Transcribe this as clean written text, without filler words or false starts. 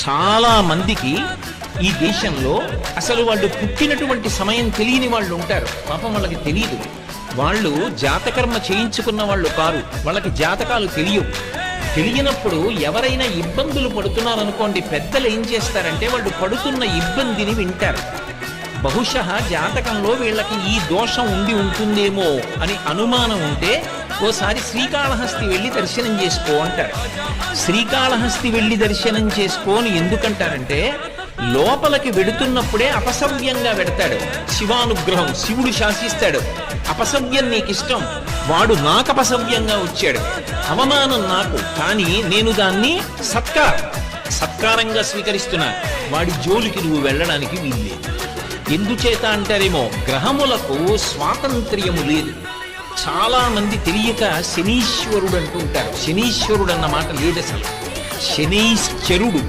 చాలా మందికి ఈ దేశంలో అసలు వాళ్ళు పుట్టినటువంటి సమయం తెలియని వాళ్ళు ఉంటారు. పాపం వాళ్ళకి తెలియదు. వాళ్ళు జాతకర్మ చేయించుకున్న వాళ్ళు కారు, వాళ్ళకి జాతకాలు తెలియనప్పుడు ఎవరైనా ఇబ్బందులు పడుతున్నారనుకోండి, పెద్దలు ఏం చేస్తారంటే వాళ్ళు పడుతున్న ఇబ్బందిని వింటారు. బహుశः జాతకంలో వీళ్ళకి ఈ దోషం ఉంటుందేమో అని అనుమానం ఉంటే ఓసారి శ్రీకాళహస్తి వెళ్ళి దర్శనం చేసుకో అంటారు. శ్రీకాళహస్తి వెళ్ళి దర్శనం చేసుకోని ఎందుకంటారంటే, లోపలికి వెడుతున్నప్పుడే అపసవ్యంగా వెడతాడు. శివానుగ్రహం, శివుడు శాసిస్తాడు. అపసవ్యం నీకిష్టం, వాడు నాకు అపసవ్యంగా వచ్చాడు, అవమానం నాకు, కానీ నేను దాన్ని సత్కారంగా స్వీకరిస్తున్నా, వాడి జోలికి నువ్వు వెళ్ళడానికి వీల్లేదు. ఎందుచేత అంటారేమో, గ్రహములకు స్వాతంత్ర్యము లేదు. చాలా మంది తెలియక శనీశ్వరుడు అంటుంటారు. శనీశ్వరుడు అన్న మాట లేదు అసలు. శనీశ్చరుడు